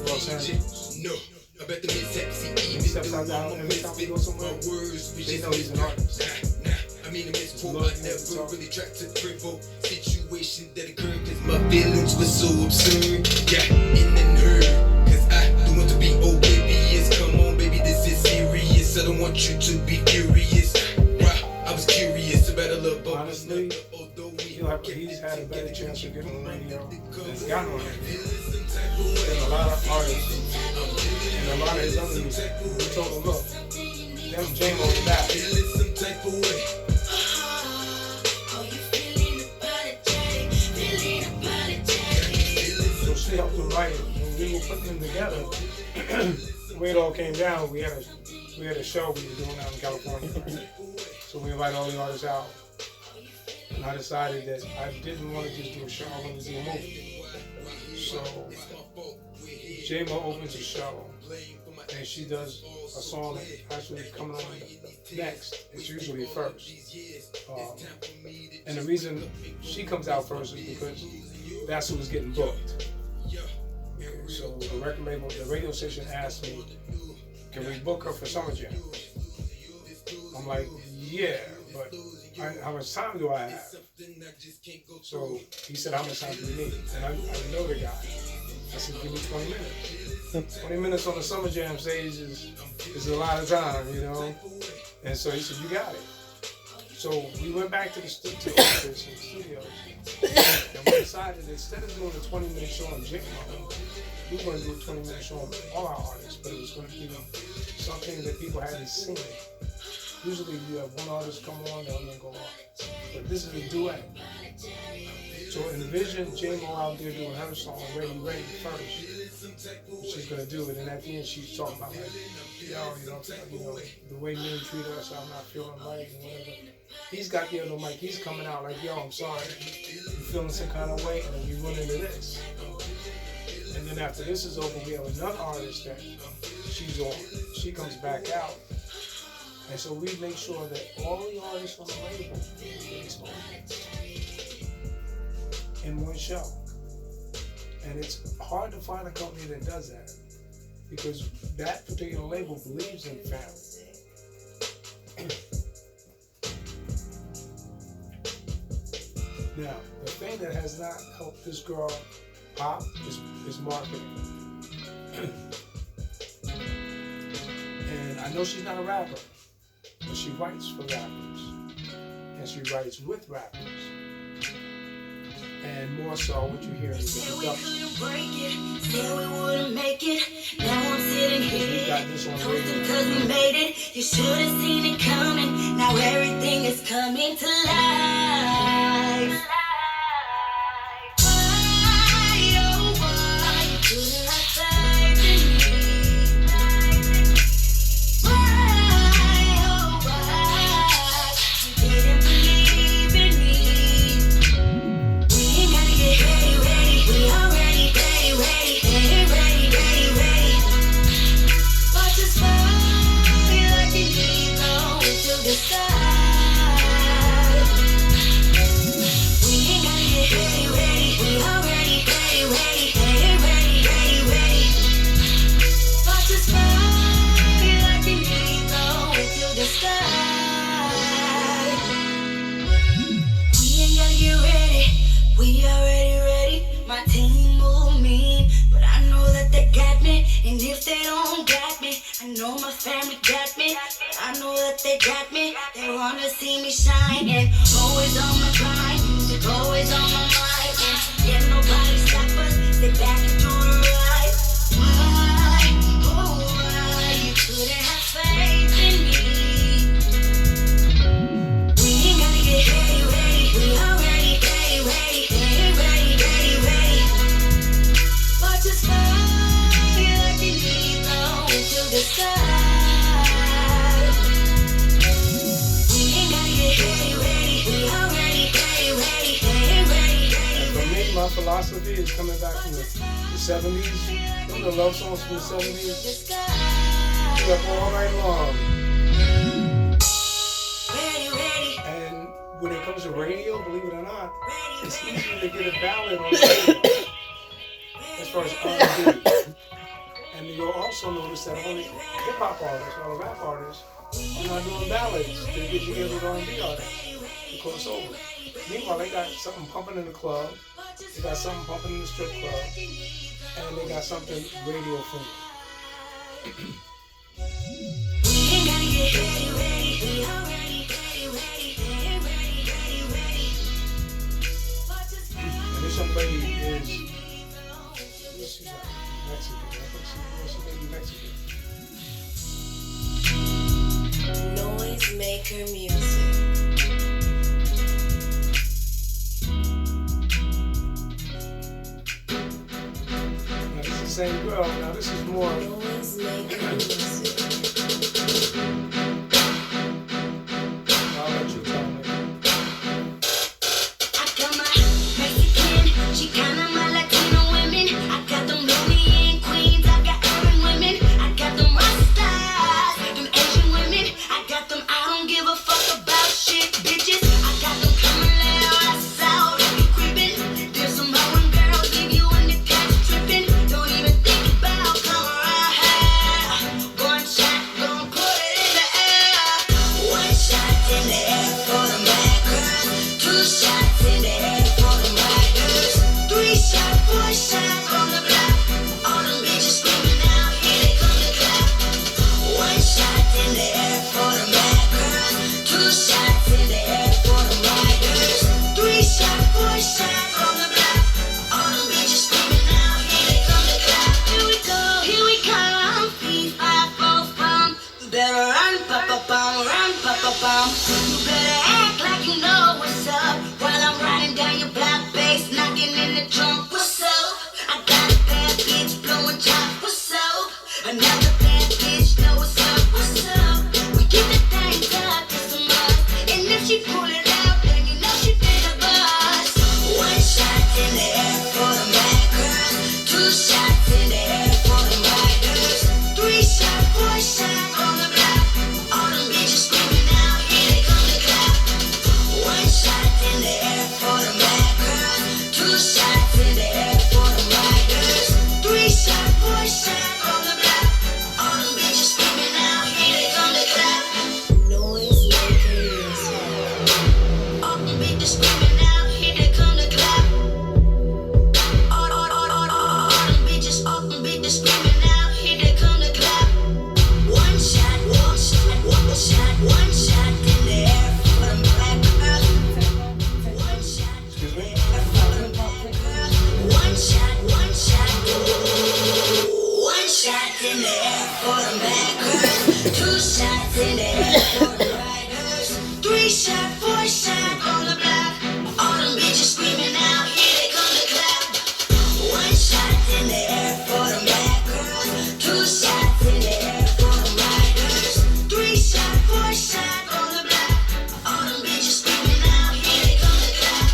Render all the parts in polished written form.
Los Angeles. I bet the mishaps he steps out down every time we go somewhere. They know he's an artist. I mean, a misquote, I never really tried to provoke situation that occurred, cause my feelings were so absurd. Yeah, and then her, cause I don't want to be oblivious. Come on, baby, this is serious. I don't want you to be furious. Wow, I was curious about a love, but honestly, he's had a better chance of getting on the radio than gotten on the radio. There's a lot of artists and a lot of his other music. We told him, look, them J-Mo's back. So she helped him write it. When we were putting them together, the way it all came down, we had a show we were doing out in California. So we invited all the artists out. And I decided that I didn't want to just do a show, I wanted to do a movie. So J-Mo opens the show, and she does a song that actually coming on next. It's usually first. And the reason she comes out first is because that's who was getting booked. Okay, so the record label, the radio station asked me, can we book her for Summer Jam? I'm like, yeah, but how much time do I have? So he said, how much time do you need? And I know the guy. I said, give me 20 minutes. 20 minutes on the Summer Jam stage is a lot of time, you know? And so he said, you got it. So we went back to the office and the studios, and we decided that instead of doing a 20-minute show on J-Mo, we were going to do a 20-minute show on all our artists, but it was going to be something that people hadn't seen. Usually you have one artist come on, the other one go on. But this is a duet. So envision J-Mo out there doing her song, Ready, Ready first. She's going to do it, and at the end she's talking about like, yo, you know, the way men treat us, I'm not feeling right and whatever. He's got the other mic, he's coming out like, yo, I'm sorry, you feeling some kind of way, and then we run into this. And then after this is over, we have another artist that she's on. She comes back out. And so we make sure that all the artists on the label get exposed in one show. And it's hard to find a company that does that because that particular label believes in family. Now, the thing that has not helped this girl pop is marketing. And I know she's not a rapper, but she writes for rappers, and she writes with rappers. And more so, what you hear is the production. Said we wouldn't make it. Now I'm sitting here, toasting 'cause we made it. You should have seen it coming. Now everything is coming to life. And if they don't got me, I know my family got me. I know that they got me. They wanna see me shine. And always on my grind, music always on my mind. And yeah, nobody stop us. Stay back and do the right. Why, oh why, you couldn't have faith in me. We ain't gotta get ready, ready. We already ready, ready, ready, ready, ready, ready. Watch us fly. The sky. We ain't gotta get ready, ready. We already ready, ready, ready, ready. And for me, my philosophy is coming back from the 70s. Remember the love songs from the 70s? We're up all night long. Ready, ready. And when it comes to radio, believe it or not, it's easier to get a ballad on the radio. as far as R&B. And you'll also notice that all the hip hop artists, all the rap artists, are not doing ballads to get together with R&B artists to cross over. Meanwhile, they got something pumping in the club, they got something pumping in the strip club, and they got something radio friendly. And this young lady is she's Mexican. I think she may be Mexican. Noisemaker music. Now this is the same girl. Now this is more. Noisemaker music. I'll let you tell me. I got my Mexican, Chicana, my Latino women. I got them Nubian queens, I got urban women. I got them Rastas, them Asian women. I got them, I don't give a fuck about shit, bitches. I got them coming ass out, if you creeping. There's some hoeing girls, leave you in the couch tripping. Don't even think about coming around here. One shot, gon' put it in the air. One shot in the air for the mad girls. Two shots in the air for the riders. 3 shot, 4 shot on the block. All them bitches screaming out, here they come to clap. 1 shot in the air for the mad girls. 2 shots in the air for the riders. 3 shot, 4 shot on the block. All them bitches screaming out, here they come to clap. Here we go, here we come. 3, 5, 4, 5. You better run, pa-pa-pum, run, pa-pa-pum. You better act like you know what's up. While I'm riding down your block, bass knocking in the trunk. What's up? I got a bad bitch blowing top. What's up? Another bad bitch know what's up. What's up? We get the thing up, it's a must. And if she pull it out, then you know she been a bust. 1 shot in the air for the mad girls. 2 shots in the air for the riders. 3 shot, 4 shot on the block. All them bitches screaming out, here they come to clap. 1 shot in the air for the mad girls. 2 shots in the air for the riders. 3 shot, 4 shot on the block. All them bitches screaming out, here they come to clap. Noisemaker music. All them bitches screaming out, here they come to clap. All them bitches screaming out, here they come to clap. 1 shot, 1 shot, 1 shot, 1 shot in the air for the black girl. 1 shot Excuse me? for the black girl. 1 shot, 1 shot. 1 shot in the air for the black girl. 2 shots in the air for the riders. 3 shot, 4 shot on the block. All them bitches screaming out, here they come to clap. 1 shot in the air for the black girl. 2 shots in the air for the riders. 3 shot, 4 shot on the block. All them bitches screaming out, here they come to clap.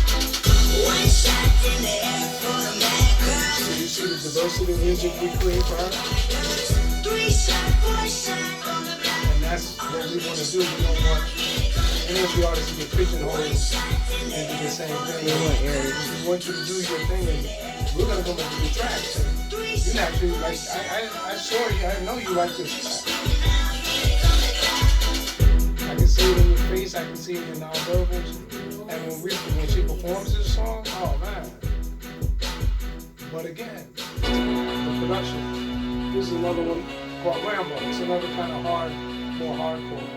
1 shot in the air for the black girl. So you see the diversity of music we create for her? 3 shot, 4 shot on the block. And that's what we want to do. We don't want any of the artists to get pigeonholed and do the same thing. We want you to do your thing, and we're going to come up with the tracks. And you naturally like, I saw you, I know you like this track. I can see it in your face, I can see it in your nonverbals. And when she performs this song, oh man. But again, the production. This is another one called Rambo. It's another kind of more hardcore.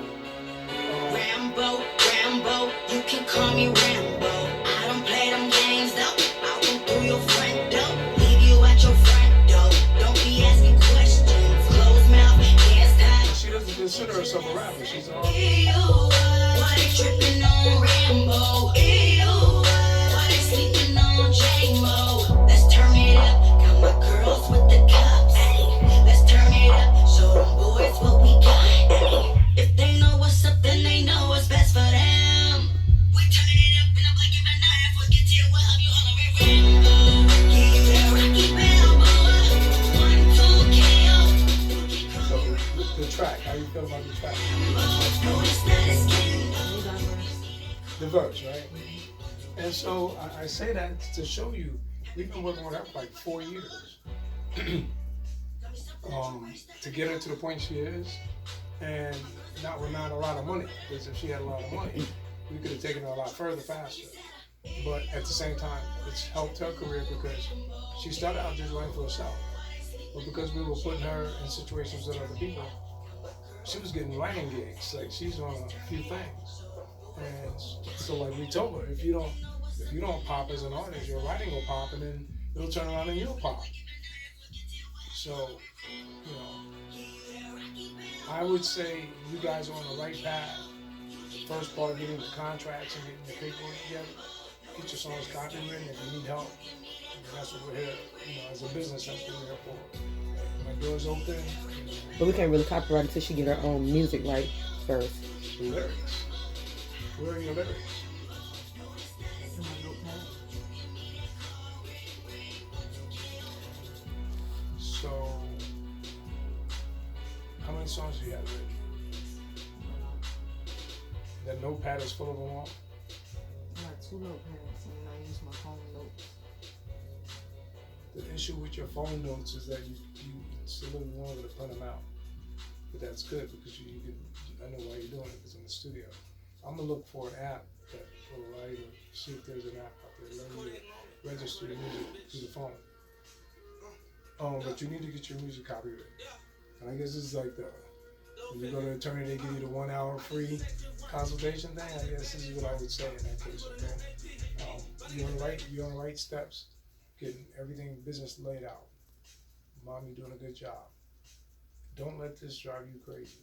Rambo, Rambo, you can call me Rambo. I don't play them games though. I went through your front door, leave you at your front door. Don't be asking questions, closed mouth, hands tied. She doesn't consider herself a rapper. She's all. Why they tripping on Rambo? Why they sleeping on J-Mo? Let's turn it up, got my girls with the cups. Let's turn it up, show them boys what we got. If they know what's up, then they know what's best for them. We turn it up in a blink of an eye. Forget to what have you all over Rambo. Yeah, that Rocky Balboa. 1, 2, KO. So the track, how you feel about the track? The verse, right? And so I say that to show you we've been working with her for like 4 years to get her to the point she is, and not with not a lot of money. Because if she had a lot of money, we could have taken her a lot further faster. But at the same time, it's helped her career because she started out just writing for herself. But because we were putting her in situations with other people, she was getting writing gigs. Like she's doing a few things. And so like we told her, if you don't pop as an artist, your writing will pop and then it'll turn around and you'll pop. So, you know, I would say you guys are on the right path. First part, getting the contracts and getting the paperwork together. Get your songs copywritten. If you need help, that's what we're here. You know, as a business, that's what we're here for. My door's open. But we can't really copyright until she get her own music right first. The lyrics. Where are your lyrics? So, how many songs do you have written? That notepad is full of them all? I got 2 notepads and I use my phone notes. The issue with your phone notes is that it's a little longer to print them out. But that's good because you can, I know why you're doing it because I'm in the studio. I'm gonna look for an app that will allow you to see if there's an app out there letting you register your music through the phone. But you need to get your music copyrighted. And I guess this is like when you go to an attorney, they give you the 1 hour free consultation thing. I guess this is what I would say in that case, okay? You're on the right steps, getting everything business laid out. Mom, you're doing a good job. Don't let this drive you crazy.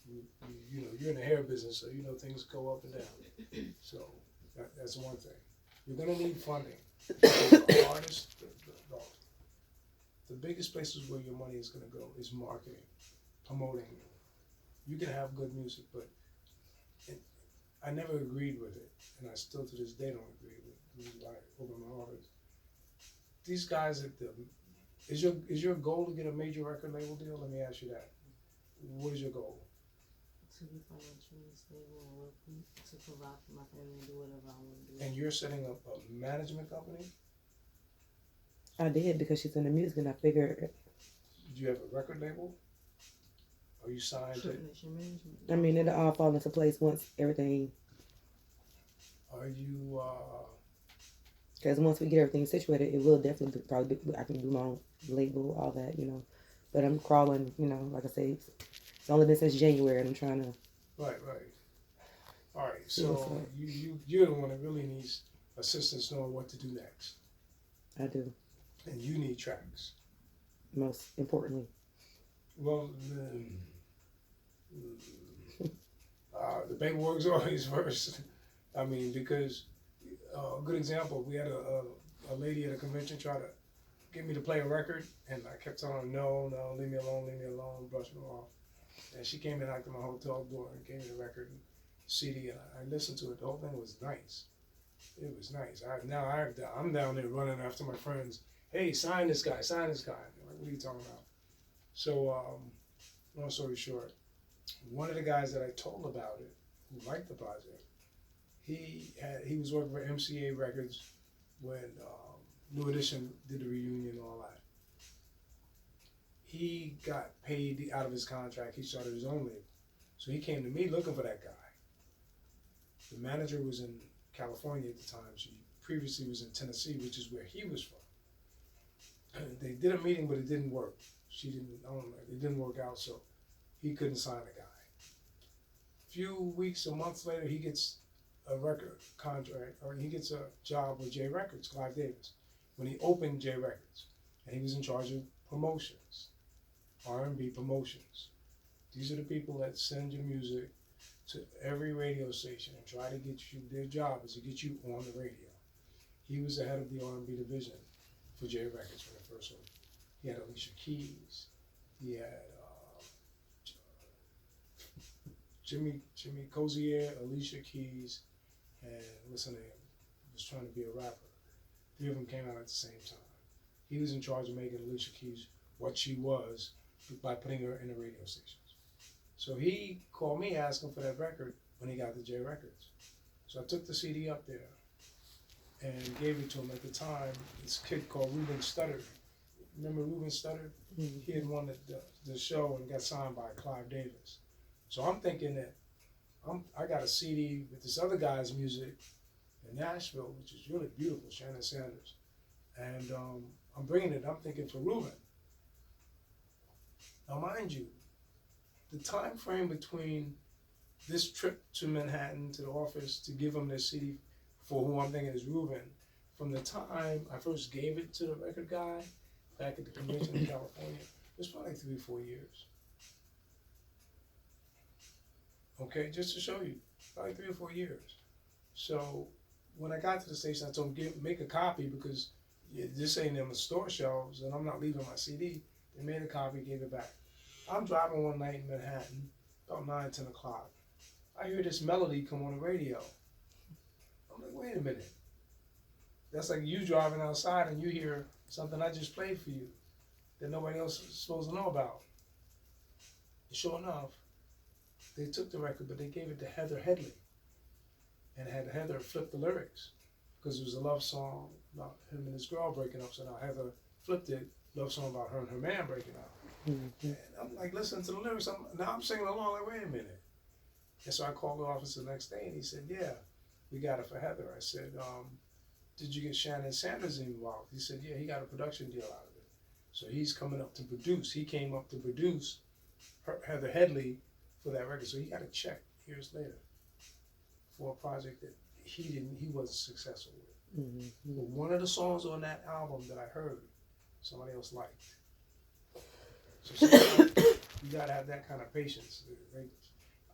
You know, you're in the hair business, so you know things go up and down. So that's one thing. You're gonna need funding. The artists, the biggest places where your money is gonna go is marketing, promoting. You can have good music, but I never agreed with it, and I still to this day don't agree with it. I open my heart. These guys at the is your goal to get a major record label deal? Let me ask you that. What is your goal? To be financially stable and wealthy, to provide for my family and do whatever I want to do. And you're setting up a management company? I did because she's in the music and I figured, Do you have a record label? Are you signed to? Triple Nation Management. I mean, it'll all fall into place once everything, Are you? because once we get everything situated, it will definitely probably be, I can do my own label, all that, you know. But I'm crawling, you know, like I say, it's only been since January and I'm trying to. Right. All right. So you're the one that really needs assistance knowing what to do next, I do, and you need tracks. most importantly. Well, the paperwork's always first. I mean, because a good example, we had a lady at a convention try to get me to play a record, and I kept telling her, no, leave me alone, brushing her off. And she came and knocked on my hotel door and gave me the record and CD, and I listened to it. The whole thing was nice. It was nice. I'm down there running after my friends. Hey, sign this guy. They're like, what are you talking about? So, long story short, one of the guys that I told about it, who liked the project, he was working for MCA Records when New Edition did the reunion and all that. He got paid out of his contract. He started his own label. So he came to me looking for that guy. The manager was in California at the time. She previously was in Tennessee, which is where he was from. They did a meeting, but it didn't work. It didn't work out, so he couldn't sign the guy. A few weeks, a month later, he gets a record contract, or he gets a job with J Records, Clive Davis, when he opened J Records. And he was in charge of promotions, R&B promotions. These are the people that send your music to every radio station and try to get you, their job is to get you on the radio. He was the head of the R&B division for J Records when it first opened. He had Alicia Keys. He had Jimmy Cozier, Alicia Keys, and what's her name? Was trying to be a rapper. 3 of them came out at the same time. He was in charge of making Alicia Keys what she was by putting her in the radio stations. So he called me asking for that record when he got to J Records. So I took the CD up there, and gave it to him at the time. This kid called Ruben Studdard. Remember Ruben Studdard? Mhm. He had won the show and got signed by Clive Davis. So I'm thinking that I got a CD with this other guy's music in Nashville, which is really beautiful, Shannon Sanders. And I'm bringing it, I'm thinking for Ruben. Now mind you, the time frame between this trip to Manhattan to the office to give him this CD for who I'm thinking is Ruben, from the time I first gave it to the record guy back at the convention in California, it was probably 3 or 4 years. Okay, just to show you, probably 3 or 4 years. So when I got to the station, I told him, make a copy because this ain't in the store shelves and I'm not leaving my CD. They made a copy, gave it back. I'm driving one night in Manhattan, about 9, 10 o'clock. I hear this melody come on the radio. I'm like, wait a minute. That's like you driving outside and you hear something I just played for you that nobody else is supposed to know about. And sure enough, they took the record, but they gave it to Heather Headley and had Heather flip the lyrics because it was a love song about him and his girl breaking up. So now Heather flipped it, love song about her and her man breaking up. Mm-hmm. And I'm like, listening to the lyrics. Now I'm singing along like, wait a minute. And so I called the office the next day and he said, yeah, we got it for Heather. I said, did you get Shannon Sanders involved? He said, yeah, he got a production deal out of it. So he's coming up to produce. He came up to produce Heather Headley for that record. So he got a check years later for a project that he wasn't successful with. Mm-hmm. But one of the songs on that album that I heard, somebody else liked. So sometimes you gotta have that kind of patience.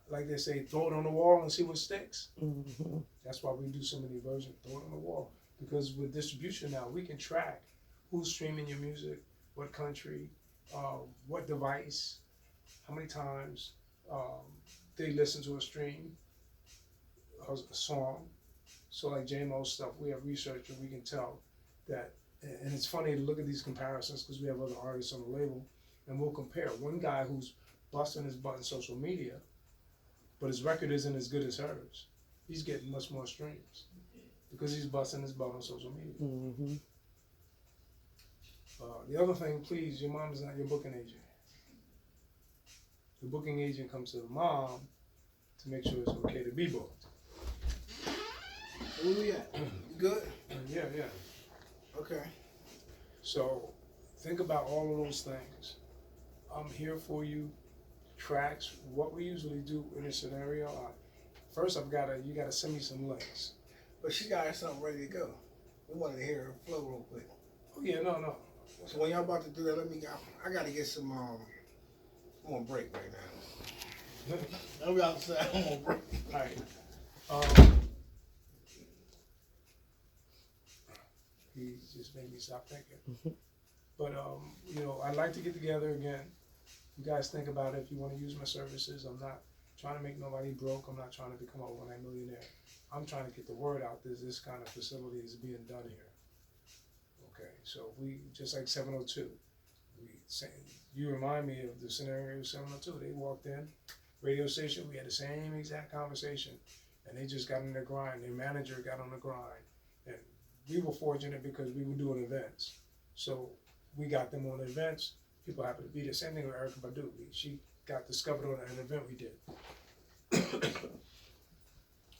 Like they say, throw it on the wall and see what sticks. Mm-hmm. That's why we do so many versions. Throw it on the wall. Because with distribution now, we can track who's streaming your music, what country, what device, how many times they listen to a stream, a song. So like JMO's stuff, we have research and we can tell that. And it's funny to look at these comparisons because we have other artists on the label, and we'll compare. One guy who's busting his butt in social media, but his record isn't as good as hers. He's getting much more streams because he's busting his butt on social media. Mm-hmm. The other thing, please, your mom is not your booking agent. The booking agent comes to the mom to make sure it's okay to be booked. Where we at? Good? Yeah. Okay. So think about all of those things. I'm here for you. Tracks. What we usually do in a scenario. First, you gotta send me some links. But she got something ready to go. We wanted to hear her flow real quick. Oh yeah, no. So when y'all about to do that, let me go. I gotta get some, I'm on break right now. I'm outside, I'm on break. All right. He just made me stop thinking. But I'd like to get together again. You guys think about it if you want to use my services. I'm not trying to make nobody broke. I'm not trying to become a overnight millionaire. I'm trying to get the word out that this kind of facility is being done here. Okay, so we just like 702. You remind me of the scenario of 702. They walked in, radio station. We had the same exact conversation, and they just got on their grind. Their manager got on the grind, and we were fortunate because we were doing events. So we got them on events. People happen to be there. Same thing with Erykah Badu. She got discovered on an event we did.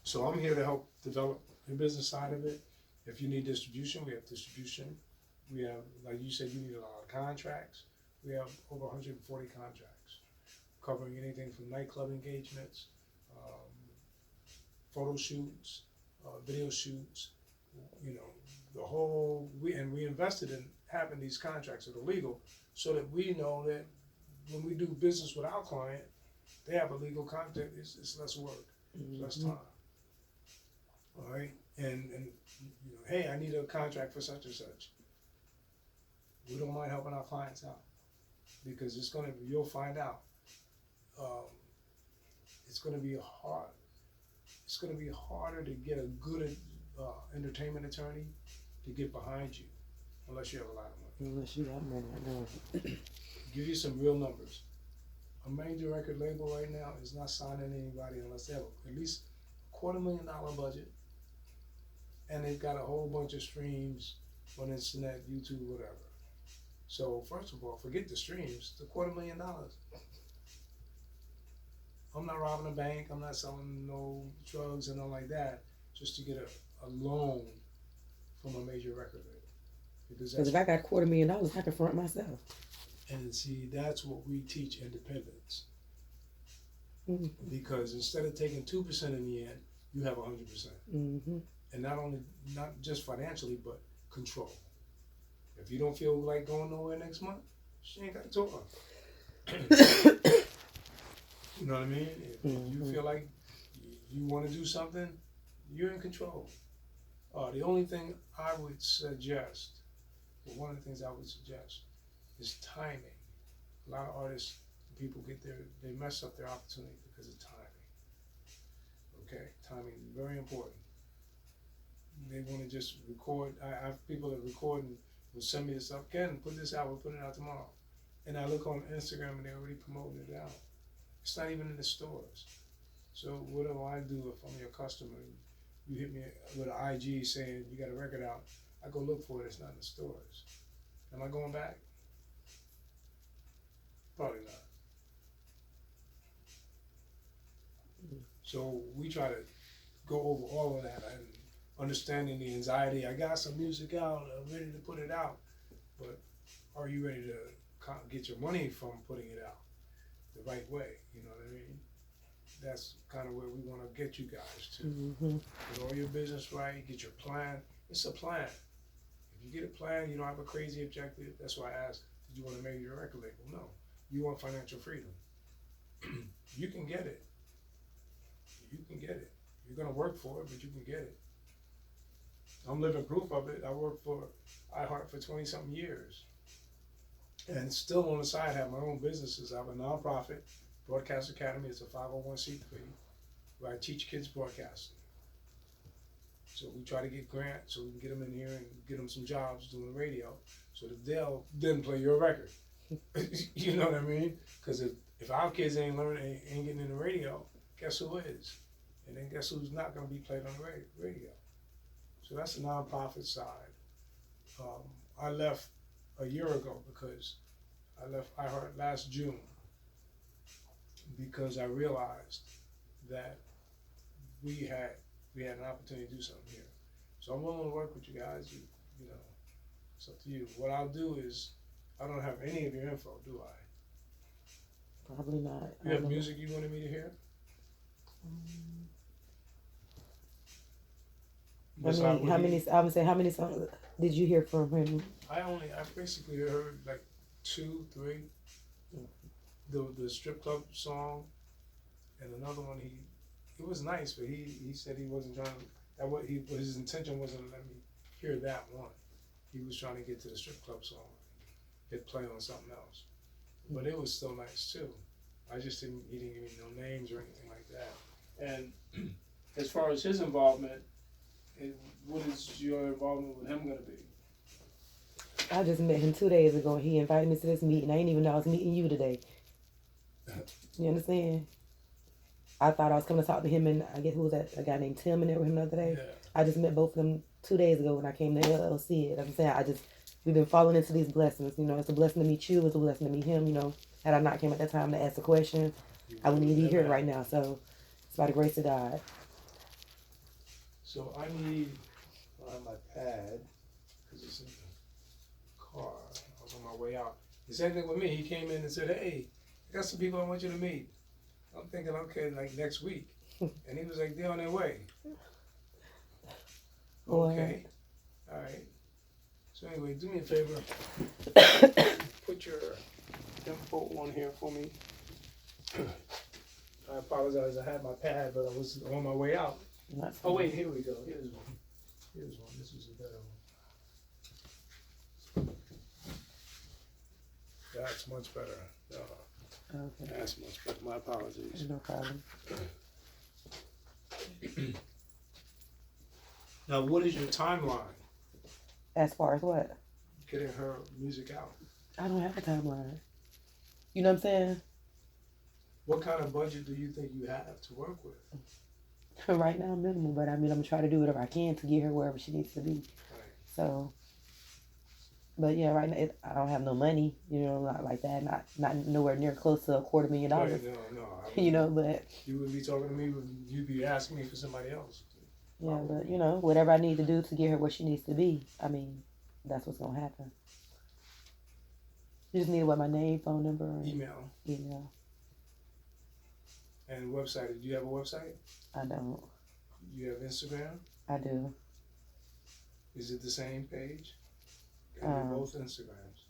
So I'm here to help develop the business side of it. If you need distribution, we have distribution. We have, like you said, you need a lot of contracts. We have over 140 contracts covering anything from nightclub engagements, photo shoots, video shoots, the whole, we invested in having these contracts that are legal so that we know that when we do business with our client, they have a legal contract, it's less work, it's less time. All right, and hey, I need a contract for such and such. We don't mind helping our clients out because you'll find out. It's gonna be harder to get a good entertainment attorney to get behind you unless you have a lot of money. Unless you got money, I know. Give you some real numbers. A major record label right now is not signing anybody unless they have at least $250,000 budget and they've got a whole bunch of streams on the internet, YouTube, whatever. So first of all, forget the streams. The $250,000. I'm not robbing a bank. I'm not selling no drugs and all like that just to get a loan from a major record label. Because Because if I got $250,000, I can front myself. and see, that's what we teach independence. Mm-hmm. Because instead of taking 2% in the end, you have 100%. Mm-hmm. And not just financially, but control. If you don't feel like going nowhere next month, she ain't got to talk. You know what I mean? If you feel like you want to do something, you're in control. The only thing I would suggest, or one of the things I would suggest, is timing. A lot of artists, people they mess up their opportunity because of timing. Okay, timing is very important. They want to just record. I have people that record and will send me this stuff. Ken, put this out. We'll put it out tomorrow. And I look on Instagram and they're already promoting it out. It's not even in the stores. So what do I do if I'm your customer? You hit me with an IG saying you got a record out. I go look for it. It's not in the stores. Am I going back? Probably not. So we try to go over all of that and understanding the anxiety. I got some music out. I'm ready to put it out. But are you ready to get your money from putting it out the right way? You know what I mean? That's kind of where we want to get you guys to. Mm-hmm. Get all your business right, get your plan. It's a plan. If you get a plan, you don't have a crazy objective. That's why I asked, did you want to make your record label? No. You want financial freedom. You can get it. You can get it. You're going to work for it, but you can get it. I'm living proof of it. I worked for iHeart for 20-something years. And still on the side, have my own businesses. I have a nonprofit, Broadcast Academy. It's a 501c3 where I teach kids broadcasting. So we try to get grants so we can get them in here and get them some jobs doing radio so that they'll then play your record. You know what I mean? Because if our kids ain't learning, ain't getting in the radio, guess who is? And then guess who's not going to be played on the radio? So that's the nonprofit side. I left a year ago because I left iHeart last June because I realized that we had an opportunity to do something here. So I'm willing to work with you guys. You know, it's up to you. What I'll do is, I don't have any of your info, do I? Probably not. You have music you wanted me to hear? How many songs did you hear from him? I basically heard like 2, 3. The strip club song, and another one. It was nice, but he said he wasn't trying. His intention wasn't to let me hear that one. He was trying to get to the strip club song, hit play on something else. But it was still nice too. He didn't give me no names or anything like that. And as far as his involvement, what is your involvement with him going to be? I just met him 2 days ago. He invited me to this meeting. I didn't even know I was meeting you today. You understand? I thought I was coming to talk to him, and I guess who was that? A guy named Tim and there with him the other day. Yeah. I just met both of them 2 days ago when I came to LLC. I'm saying we've been falling into these blessings. You know, it's a blessing to meet you. It's a blessing to meet him. You know, had I not came at that time to ask a question, I wouldn't even be here right now. So it's by the grace of God. So I need my pad because it's in the car. I was on my way out. The same thing with me. He came in and said, "Hey, I got some people I want you to meet." I'm thinking, okay, like next week. And he was like, they're on their way. Okay. All right. So anyway, do me a favor. Put your info on here for me. I apologize. I had my pad, but I was on my way out. Oh, wait, here we go. Here's one. This is a better one. That's much better. Okay. That's much better. My apologies. No problem. Now, what is your timeline As far as what? getting her music out? I don't have a timeline. You know what I'm saying? What kind of budget do you think you have to work with? Right now, minimal, but I mean, I'm gonna try to do whatever I can to get her wherever she needs to be. Right. So, but yeah, right now I don't have no money, not like that, not nowhere near close to $250,000, Right, no. But You would be talking to me, you'd be asking me for somebody else. yeah, but whatever I need to do to get her where she needs to be, I mean, that's what's gonna happen. You just need my name, phone number, and Email and website. Do you have a website? I don't. You have Instagram? I do. Is it the same page? And both Instagrams.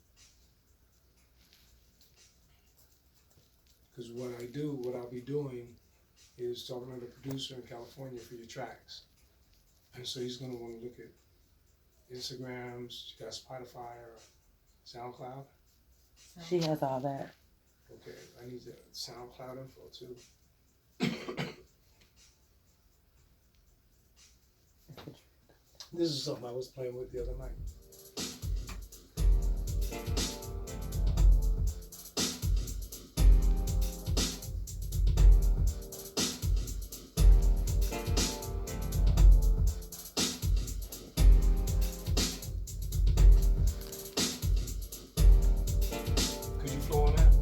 Because what I'll be doing is talking to the producer in California for your tracks. And so he's going to want to look at Instagrams, you got Spotify or SoundCloud? She has all that. Okay, I need the SoundCloud info too. This is something I was playing with the other night. Could you flow on that?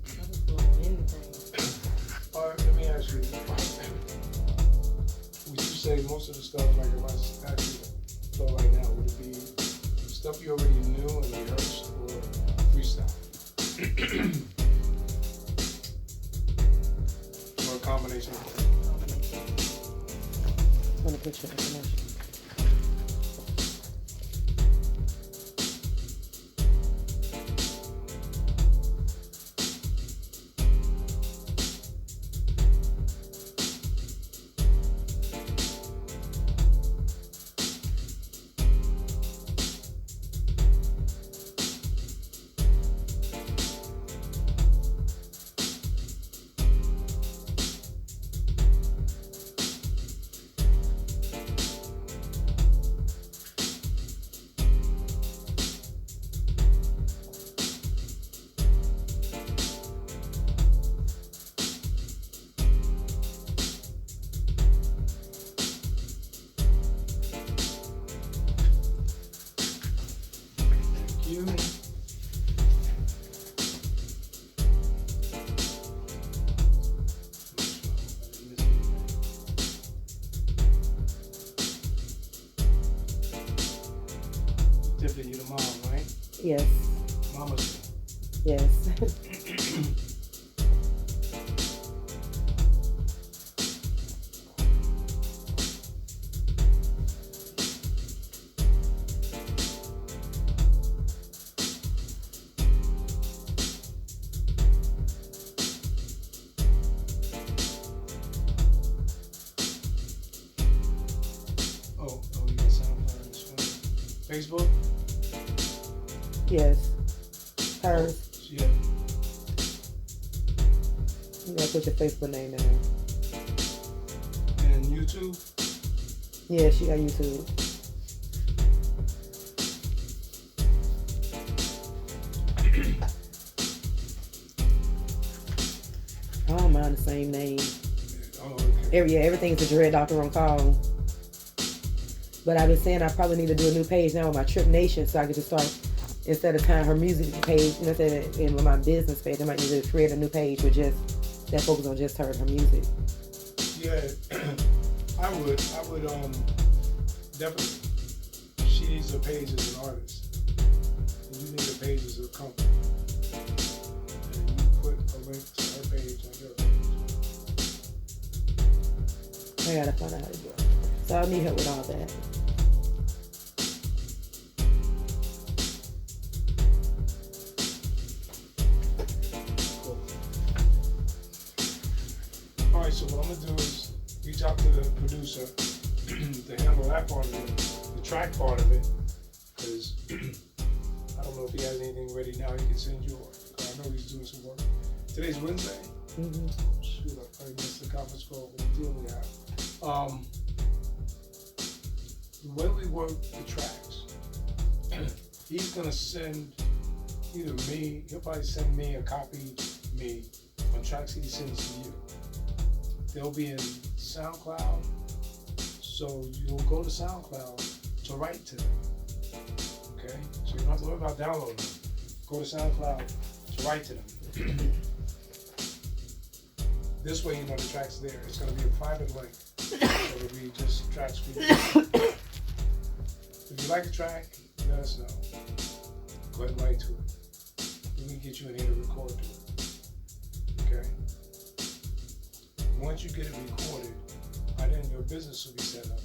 I can flow on anything. All right, let me ask you. Would you say most of the stuff, like if I actually flow right now, would it be stuff you already knew and rehearsed or freestyle? Or a combination of things? I'm gonna put your information. You. Tiffany, you the mom, right? Yes. Mama's. Yes. Oh, you got SoundCloud and this one. Facebook? Yes. Hers. Yeah. You gotta put your Facebook name in. And YouTube? Yeah, she got YouTube. I don't mind the same name. Oh, okay. Everything's the Dread Doctor on call. But I've been saying I probably need to do a new page now with my Trip Nation so I can just start, instead of tying her music page, instead of in my business page, I might need to create a new page with just that focus on just her and her music. Yeah, I would definitely. She needs a page as an artist. And you need a page as a company. And you put a link to her page on your page. I gotta find out how to do it. So I'll need help with all that. Cool. All right, so what I'm gonna do is reach out to the producer to handle that part of it, the track part of it, because I don't know if he has anything ready now he can send you. I know he's doing some work. Today's Wednesday. Mm-hmm. Shoot, I probably missed the conference call with the deal we have. The way we work the tracks, he's gonna send either me, he'll probably send me a copy, me, on tracks he sends to you. they'll be in SoundCloud. So you'll go to SoundCloud to write to them. Okay? So you don't have to worry about downloading them. Go to SoundCloud to write to them. This way you know the track's there. It's going to be a private link. So it'll be just tracks for you. If you like the track, let us know. Go ahead and write to it. We can get you in here to record to it. Okay? Once you get it recorded, by then your business will be set up.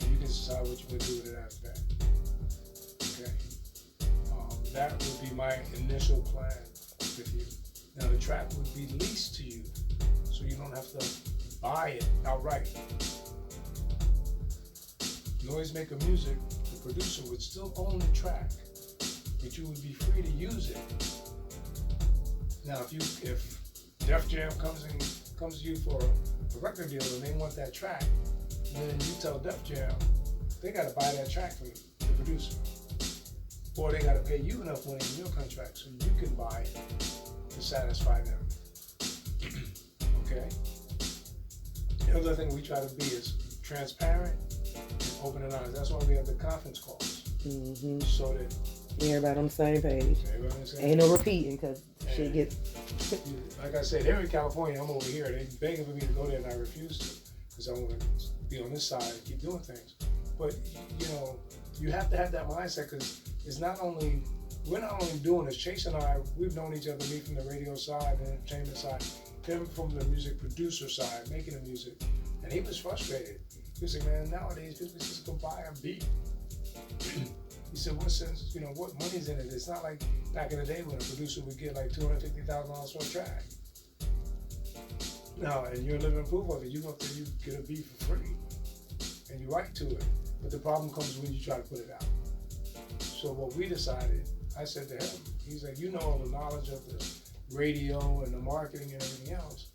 And you can decide what you're going to do with it after that. Okay? That would be my initial plan with you. Now the track would be leased to you, so you don't have to buy it outright. Noisemaker Music, the producer, would still own the track, but you would be free to use it. Now, if Def Jam comes to you for a record deal and they want that track, then you tell Def Jam they got to buy that track from you, the producer, or they got to pay you enough money in your contract so you can buy it to satisfy them. Okay. The other thing we try to be is transparent and open and honest. That's why we have the conference calls. Mm-hmm. So that Everybody on the same page. everybody understands. Ain't no repeating because shit gets. Like I said, they're in California. I'm over here. They're begging for me to go there, and I refuse to because I want to be on this side and keep doing things. But you know, you have to have that mindset because it's not only we're not only doing this. Chase and I, we've known each other, me from the radio side, the entertainment side, him from the music producer side, making the music, and he was frustrated. He said, "Man, nowadays people just go buy a beat." He said, "What sense? You know, what money's in it? It's not like back in the day when a producer would get like $250,000 for a track." No, and you're living proof of it. You go up there, you get a beat for free, and you write to it. But the problem comes when you try to put it out. So what we decided, I said to him, he's like, "You know all the knowledge of the radio and the marketing and everything else."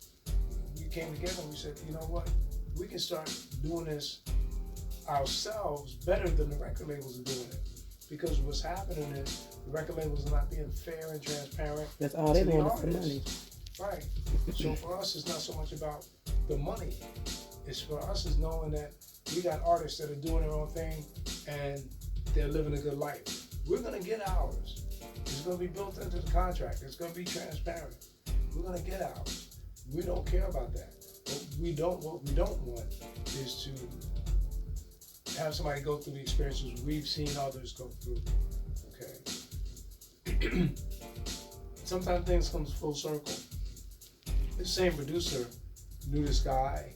We came together and we said, "You know what? We can start doing this ourselves better than the record labels are doing it." Because what's happening is the record labels are not being fair and transparent. That's all they to the want is the artists. money. Right. So for us, it's not so much about the money. It's for us is knowing that we got artists that are doing their own thing and they're living a good life. We're gonna get ours. It's gonna be built into the contract. It's gonna be transparent. We're gonna get ours. We don't care about that. What we don't want is to have somebody go through the experiences we've seen others go through. Okay. Sometimes things come full circle. The same producer knew this guy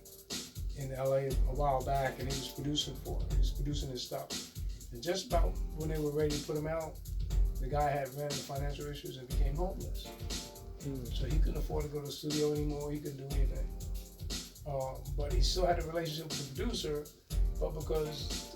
in LA a while back, and he was producing his stuff. And just about when they were ready to put him out, the guy had ran into financial issues and became homeless. So he couldn't afford to go to the studio anymore. He couldn't do anything. But he still had a relationship with the producer, but because